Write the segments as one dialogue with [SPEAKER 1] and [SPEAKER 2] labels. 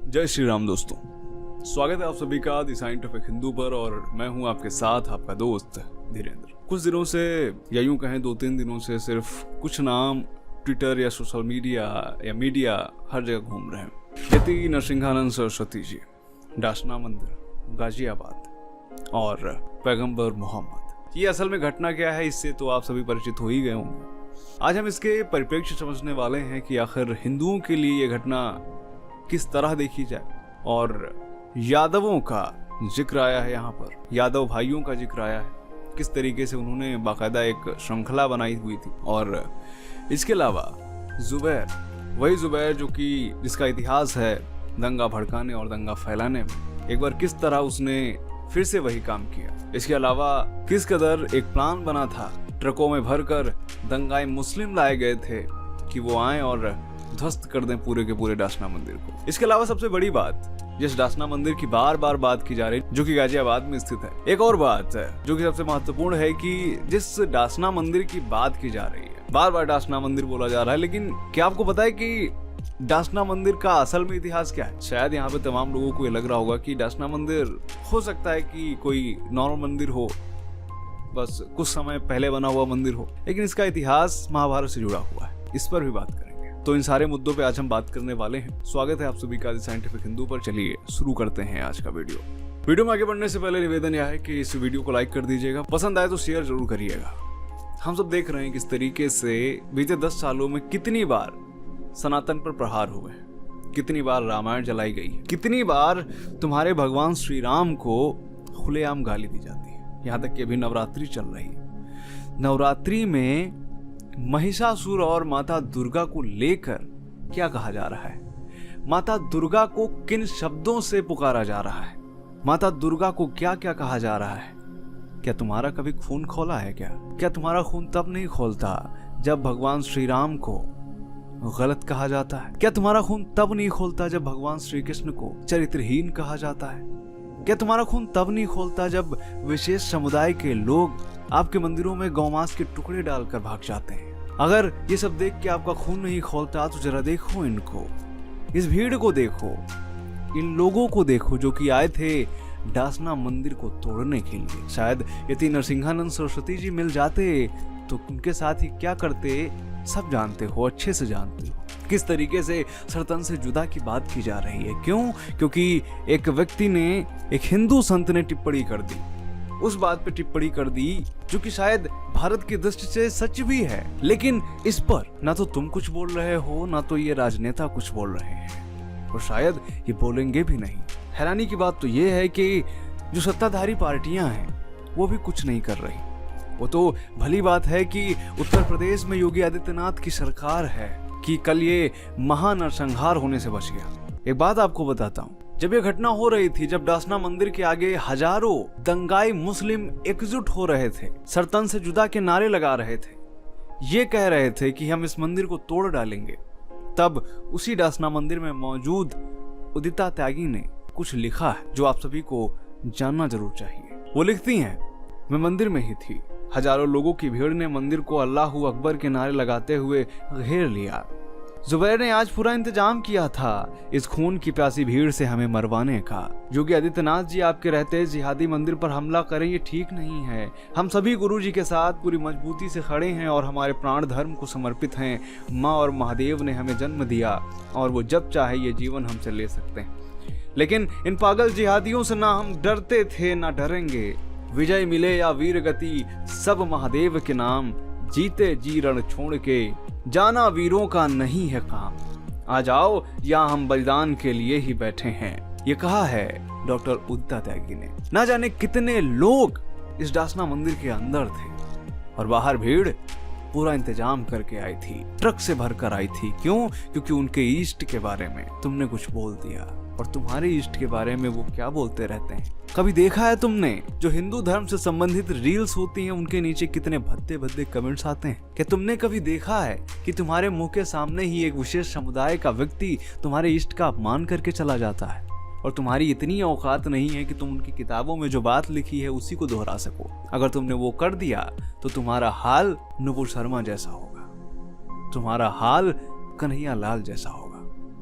[SPEAKER 1] जय श्री राम दोस्तों, स्वागत है आप सभी का द साइंटिफिक हिंदू पर। और मैं हूं आपके साथ आपका दोस्त धीरेन्द्र। कुछ दिनों से या यूं कहें 2-3 दिनों से सिर्फ कुछ नाम ट्विटर या सोशल मीडिया या मीडिया हर जगह घूम रहे हैं। यति नरसिंहानंद सरस्वती जी, डासना मंदिर, गाजियाबाद और पैगंबर मोहम्मद। ये असल में घटना क्या है, इससे तो आप सभी परिचित हो ही गए होंगे। आज हम इसके परिप्रेक्ष्य समझने वाले हैं कि आखिर हिंदुओं के लिए ये घटना किस तरह देखी जाए। और यादवों का जिक्र आया है, यहाँ पर यादव भाइयों का जिक्र आया है, किस तरीके से उन्होंने बाकायदा एक श्रृंखला बनाई हुई थी। और इसके अलावा जुबैर, वही जुबैर जो कि जिसका इतिहास है दंगा भड़काने और दंगा फैलाने में, एक बार किस तरह उसने फिर से वही काम किया। इसके अलावा किस कदर एक प्लान बना था, ट्रकों में भरकर दंगाई मुस्लिम लाए गए थे कि वो आए और ध्वस्त कर दें पूरे के पूरे डासना मंदिर को। इसके अलावा सबसे बड़ी बात, जिस डासना मंदिर की बार बार बात की जा रही है, जो कि गाजियाबाद में स्थित है, एक और बात है जो कि सबसे महत्वपूर्ण है कि जिस डासना मंदिर की बात की जा रही है, बार बार डासना मंदिर बोला जा रहा है, लेकिन क्या आपको पता है कि डासना मंदिर का असल में इतिहास क्या है? शायद यहाँ पे तमाम लोगों को ये लग रहा होगा कि डासना मंदिर हो सकता है कि कोई नॉर्मल मंदिर हो, बस कुछ समय पहले बना हुआ मंदिर हो, लेकिन इसका इतिहास महाभारत से जुड़ा हुआ है। इस पर भी बात करेंगे। तो इन सारे मुद्दों पे आज हम बात करने वाले हैं। स्वागत है आप सभी का द साइंटिफिक हिंदू पर। चलिए शुरू करते हैं आज का वीडियो में आगे बढ़ने से पहले निवेदन यह है कि इस वीडियो को लाइक कर दीजिएगा, पसंद आए तो शेयर जरूर करिएगा। हम सब देख रहे हैं किस तरीके से बीते 10 सालों में कितनी बार सनातन पर प्रहार हुए हैं, कितनी बार रामायण जलाई गई है, कितनी बार तुम्हारे भगवान श्री राम को खुलेआम गाली दी जाती है। यहाँ तक कि अभी नवरात्रि चल रही है, नवरात्रि में महिषासुर और माता दुर्गा को लेकर क्या कहा जा रहा है, माता दुर्गा को किन शब्दों से पुकारा जा रहा है, माता दुर्गा को क्या क्या कहा जा रहा है। क्या तुम्हारा कभी खून खोला है? क्या तुम्हारा खून तब नहीं खोलता जब भगवान श्री राम को गलत कहा जाता है? क्या तुम्हारा खून तब नहीं खोलता जब भगवान श्री कृष्ण को चरित्रहीन कहा जाता है? क्या तुम्हारा खून तब नहीं खोलता जब विशेष समुदाय के लोग आपके मंदिरों में गौमांस के टुकड़े डालकर भाग जाते हैं? अगर ये सब देख के आपका खून नहीं खोलता तो जरा देखो इनको, इस भीड़ को देखो, इन लोगों को देखो जो कि आए थे डासना मंदिर को तोड़ने के लिए। शायद यति नरसिंहानंद सरस्वती जी मिल जाते तो उनके साथ ही क्या करते सब जानते हो, अच्छे से जानते हो किस तरीके से सनातन से जुदा की बात की जा रही है। क्यों? क्योंकि एक व्यक्ति ने, एक हिंदू संत ने टिप्पणी कर दी, उस बात पे टिप्पणी कर दी जो कि शायद भारत की दृष्टि से सच भी है, लेकिन इस पर ना तो तुम कुछ बोल रहे हो, ना तो ये राजनेता कुछ बोल रहे हैं, और शायद ये बोलेंगे भी नहीं। हैरानी की बात तो ये है कि जो सत्ताधारी पार्टियां हैं वो भी कुछ नहीं कर रही। वो तो भली बात है कि उत्तर प्रदेश में योगी आदित्यनाथ की सरकार है कि कल ये महानरसंहार होने से बच गया। एक बात आपको बताता हूँ, जब ये घटना हो रही थी, जब डासना मंदिर के आगे हजारों दंगाई मुस्लिम एकजुट हो रहे थे, सनातन से जुदा के नारे लगा रहे थे, ये कह रहे थे कि हम इस मंदिर को तोड़ डालेंगे, तब उसी डासना मंदिर में मौजूद उदिता त्यागी ने कुछ लिखा है जो आप सभी को जानना जरूर चाहिए। वो लिखती हैं, मैं मंदिर में ही थी, हजारों लोगों की भीड़ ने मंदिर को अल्लाहू अकबर के नारे लगाते हुए घेर लिया। जुबैर ने आज पूरा इंतजाम किया था इस खून की प्यासी भीड़ से हमें मरवाने का। योगी आदित्यनाथ जी आपके रहते जिहादी मंदिर पर हमला करें, ये ठीक नहीं है। हम सभी गुरु जी के साथ पूरी मजबूती से खड़े हैं और हमारे प्राण धर्म को समर्पित हैं। माँ और महादेव ने हमें जन्म दिया और वो जब चाहे ये जीवन हमसे ले सकते हैं, लेकिन इन पागल जिहादियों से ना हम डरते थे ना डरेंगे। विजय मिले या वीर गति सब महादेव के नाम, जीते जी रण छोड़ के जाना वीरों का नहीं है काम। आ जाओ या हम बलिदान के लिए ही बैठे हैं, ये कहा है डॉक्टर उदिता त्यागी ने। ना जाने कितने लोग इस डासना मंदिर के अंदर थे और बाहर भीड़ पूरा इंतजाम करके आई थी, ट्रक से भरकर आई थी। क्यों? क्योंकि उनके इष्ट के बारे में तुमने कुछ बोल दिया, और तुम्हारे इष्ट के बारे में वो क्या बोलते रहते हैं। कभी देखा है तुमने जो हिंदू धर्म से संबंधित रील्स होती हैं उनके नीचे कितने भद्दे भद्दे कमेंट्स आते हैं? क्या तुमने कभी देखा है कि तुम्हारे मुंह के सामने ही एक विशेष समुदाय का व्यक्ति तुम्हारे इष्ट का अपमान करके चला जाता है, और तुम्हारी इतनी औकात नहीं है कि तुम उनकी किताबों में जो बात लिखी है उसी को दोहरा सको। अगर तुमने वो कर दिया तो तुम्हारा हाल नुपुर शर्मा जैसा होगा, तुम्हारा हाल कन्हैया लाल जैसा होगा।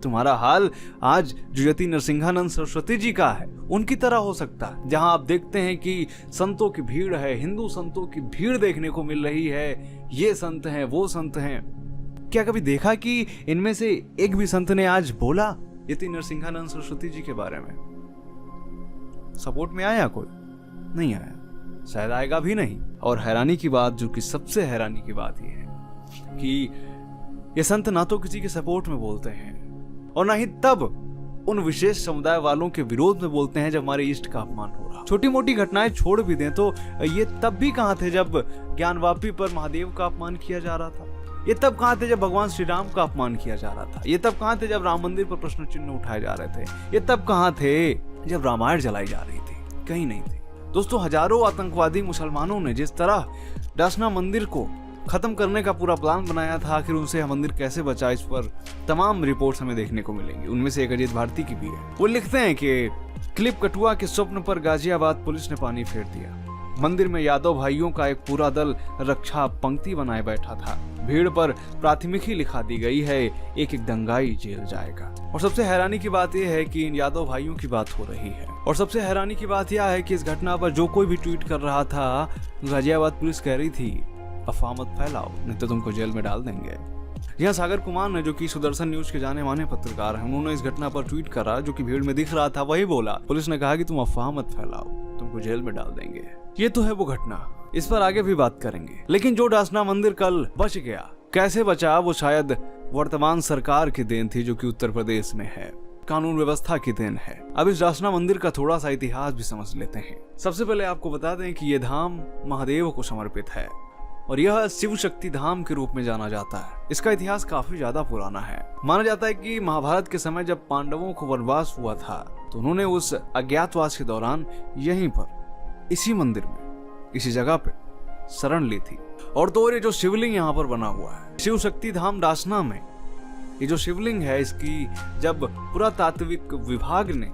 [SPEAKER 1] तुम्हारा हाल आज जो यति नरसिंहानंद सरस्वती जी का है उनकी तरह हो सकता है, जहां आप देखते हैं कि संतों की भीड़ है, हिंदू संतों की भीड़ देखने को मिल रही है, ये संत हैं वो संत हैं। क्या कभी देखा कि इनमें से एक भी संत ने आज बोला यति नरसिंहानंद सरस्वती जी के बारे में? सपोर्ट में आया कोई? नहीं आया, शायद आएगा भी नहीं। और हैरानी की बात, जो कि सबसे हैरानी की बात ये है कि ये संत ना तो किसी के सपोर्ट में बोलते हैं और ना ही तब उन विशेष समुदाय वालों के विरोध में बोलते हैं जब हमारे इष्ट का अपमान हो रहा। छोटी मोटी घटनाएं छोड़ भी दें तो ये तब भी कहां थे जब ज्ञानवापी पर महादेव का अपमान किया जा रहा था? ये तब कहां थे जब भगवान श्री राम का अपमान किया जा रहा था? ये तब कहां थे जब राम मंदिर पर प्रश्न चिन्ह उठाए जा रहे थे? ये तब कहां थे जब रामायण जलाई जा रही थी? कहीं नहीं थे दोस्तों। हजारों आतंकवादी मुसलमानों ने जिस तरह डासना मंदिर को खत्म करने का पूरा प्लान बनाया था, आखिर उनसे यह मंदिर कैसे बचा, इस पर तमाम रिपोर्ट्स हमें देखने को मिलेंगी। उनमें से एक अजीत भारती की भी है। वो लिखते हैं कि क्लिप कटुआ के स्वप्न पर गाजियाबाद पुलिस ने पानी फेर दिया। मंदिर में यादव भाइयों का एक पूरा दल रक्षा पंक्ति बनाए बैठा था। भीड़ पर प्राथमिकी लिखा दी गई है, एक एक दंगाई जेल जाएगा। और सबसे हैरानी की बात यह है कि इन यादव भाइयों की बात हो रही है। और सबसे हैरानी की बात यह है कि इस घटना पर जो कोई भी ट्वीट कर रहा था, गाजियाबाद पुलिस कह रही थी अफवाह मत फैलाओ नहीं तो तुमको जेल में डाल देंगे। यहाँ सागर कुमार ने, जो कि सुदर्शन न्यूज के जाने माने पत्रकार हैं, उन्होंने इस घटना पर ट्वीट करा, जो कि भीड़ में दिख रहा था वही बोला। पुलिस ने कहा कि तुम अफवाह मत फैलाओ, तुमको जेल में डाल देंगे। ये तो है वो घटना, इस पर आगे भी बात करेंगे। लेकिन जो डासना मंदिर कल बच गया, कैसे बचा, वो शायद वर्तमान सरकार की देन थी, जो कि उत्तर प्रदेश में है, कानून व्यवस्था की देन है। अब इस डासना मंदिर का थोड़ा सा इतिहास भी समझ लेते हैं। सबसे पहले आपको बता दें कि ये धाम महादेव को समर्पित है और यह शिव शक्ति धाम के रूप में जाना जाता है। इसका इतिहास काफी ज्यादा पुराना है। माना जाता है कि महाभारत के समय जब पांडवों को वनवास हुआ था तो उन्होंने उस अज्ञातवास के दौरान यहीं पर इसी मंदिर में, इसी जगह पे शरण ली थी। और तो ये जो शिवलिंग यहाँ पर बना हुआ है शिव शक्ति धाम डासना में, ये जो शिवलिंग है इसकी जब पुरातात्विक विभाग ने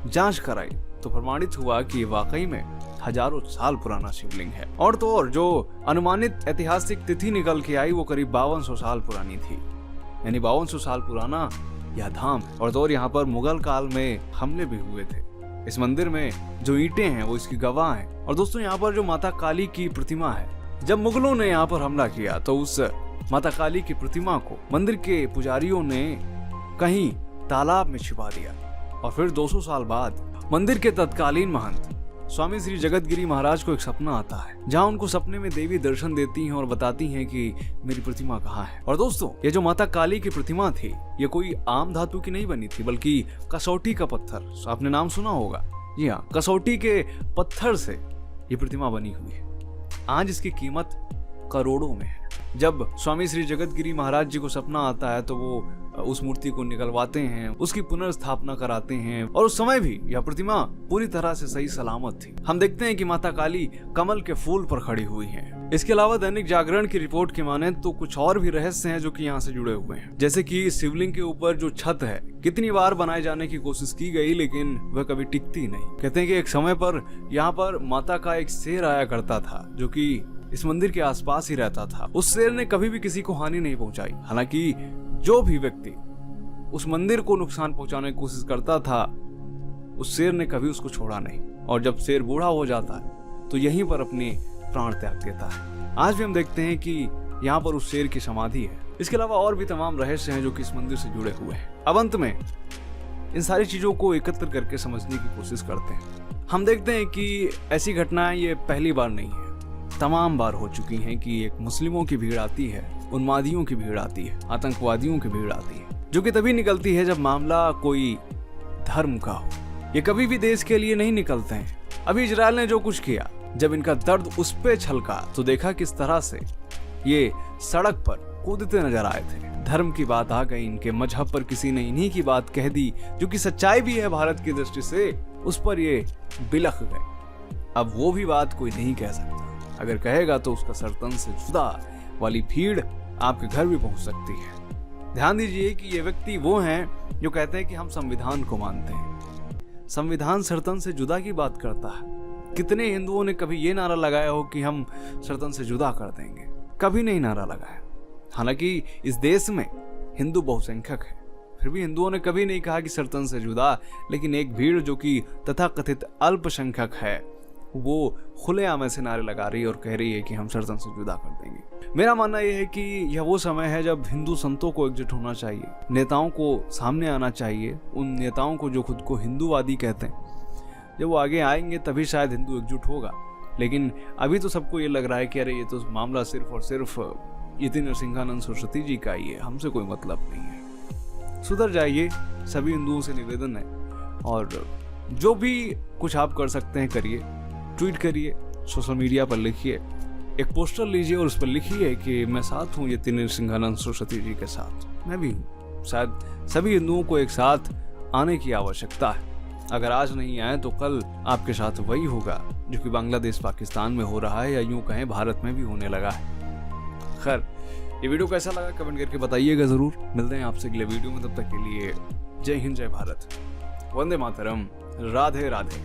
[SPEAKER 1] जांच कराई तो प्रमाणित हुआ कि वाकई में हजारों साल पुराना शिवलिंग है। और तो और जो अनुमानित ऐतिहासिक तिथि निकल के आई वो करीब 5200 साल पुरानी थी, यानी 5200 साल पुराना यह धाम। और तो और यहाँ पर मुगल काल में हमले भी हुए थे। इस मंदिर में जो ईंटें हैं वो इसकी गवाह हैं। और दोस्तों यहाँ पर जो माता काली की प्रतिमा है, जब मुगलों ने यहाँ पर हमला किया तो उस माता काली की प्रतिमा को मंदिर के पुजारियों ने कहीं तालाब में छिपा दिया। और फिर 200 साल बाद मंदिर के तत्कालीन महंत स्वामी श्री जगतगिरी महाराज को एक सपना आता है, जहां उनको सपने में देवी दर्शन देती हैं और बताती हैं कि मेरी प्रतिमा कहाँ है। और दोस्तों ये जो माता काली की प्रतिमा थी, ये कोई आम धातु की नहीं बनी थी, बल्कि कसौटी का पत्थर, आपने नाम सुना होगा, जी हाँ, कसौटी के पत्थर से ये प्रतिमा बनी हुई है। आज इसकी कीमत करोड़ों में है। जब स्वामी श्री जगतगिरी महाराज जी को सपना आता है तो वो उस मूर्ति को निकलवाते हैं, उसकी पुनर्स्थापना कराते हैं और उस समय भी यह प्रतिमा पूरी तरह से सही सलामत थी। हम देखते हैं कि माता काली कमल के फूल पर खड़ी हुई हैं। इसके अलावा दैनिक जागरण की रिपोर्ट के माने तो कुछ और भी रहस्य हैं जो कि यहाँ से जुड़े हुए हैं। जैसे कि शिवलिंग के ऊपर जो छत है, कितनी बार बनाए जाने की कोशिश की गई लेकिन वह कभी टिकती नहीं। कहते हैं कि एक समय पर यहाँ पर माता का एक शेर आया करता था, जो कि इस मंदिर के आसपास ही रहता था। उस शेर ने कभी भी किसी को हानि नहीं पहुंचाई। हालांकि जो भी व्यक्ति उस मंदिर को नुकसान पहुंचाने की कोशिश करता था, उस शेर ने कभी उसको छोड़ा नहीं। और जब शेर बूढ़ा हो जाता है तो यहीं पर अपने प्राण त्याग देता है। आज भी हम देखते हैं कि यहाँ पर उस शेर की समाधि है। इसके अलावा और भी तमाम रहस्य हैं जो कि इस मंदिर से जुड़े हुए हैं। अब अंत में इन सारी चीजों को एकत्र करके समझने की कोशिश करते हैं। हम देखते हैं कि ऐसी घटनाएं ये पहली बार नहीं है, तमाम बार हो चुकी हैं कि एक मुस्लिमों की भीड़ आती है, उन्मादियों की भीड़ आती है, आतंकवादियों की भीड़ आती है, जो कि तभी निकलती है जब मामला कोई धर्म का हो। ये कभी भी देश के लिए नहीं निकलते हैं। अभी इजराइल ने जो कुछ किया, जब इनका दर्द उस पे छलका तो देखा किस तरह से ये सड़क पर कूदते नजर आए थे। धर्म की बात आ गई, इनके मजहब पर किसी ने इन्हीं की बात कह दी, जो कि सच्चाई भी है भारत की दृष्टि से, उस पर ये बिलख गए। अब वो भी बात कोई नहीं कह सकता, अगर कहेगा तो उसका सरतन से जुदा वाली भीड़ आपके घर भी पहुंच सकती है। ध्यान दीजिए कि ये व्यक्ति वो हैं जो कहते हैं कि हम संविधान को मानते हैं। संविधान सरतन से जुदा की बात करता है। कितने हिंदुओं ने कभी ये नारा लगाया हो कि हम सरतन से जुदा कर देंगे? कभी नहीं नारा लगाया। हालांकि इस देश में हिंदू बहुसंख्यक है, फिर भी हिंदुओं ने कभी नहीं कहा कि सल्तनत से जुदा, लेकिन एक भीड़ जो कि तथाकथित अल्पसंख्यक है वो खुलेआम ऐसे नारे लगा रही है और कह रही है कि हम सल्तनत से जुदा कर देंगे। मेरा मानना यह है कि यह वो समय है जब हिंदू संतों को एकजुट होना चाहिए, नेताओं को सामने आना चाहिए, उन नेताओं को जो खुद को हिंदूवादी कहते हैं। जब वो आगे आएंगे तभी शायद हिंदू एकजुट होगा। लेकिन अभी तो सबको ये लग रहा है कि अरे ये तो मामला सिर्फ और सिर्फ यति नरसिंहानंद सरस्वती जी का ही है, हमसे कोई मतलब नहीं है। सुधर जाइए, सभी हिंदुओं से निवेदन है। और जो भी कुछ आप कर सकते हैं करिए, ट्वीट करिए, सोशल मीडिया पर लिखिए, एक पोस्टर लीजिए और उस पर लिखिए कि मैं साथ हूँ यति नरसिंहानंद सरस्वती जी के साथ, मैं भी हूँ। शायद सभी हिंदुओं को एक साथ आने की आवश्यकता है। अगर आज नहीं आए तो कल आपके साथ वही होगा जो कि बांग्लादेश पाकिस्तान में हो रहा है, या यूं कहें भारत में भी होने लगा है। खैर, ये वीडियो कैसा लगा कमेंट करके बताइएगा जरूर। मिलते हैं आपसे अगले वीडियो में, तब तक के लिए जय हिंद, जय भारत, वंदे मातरम, राधे राधे।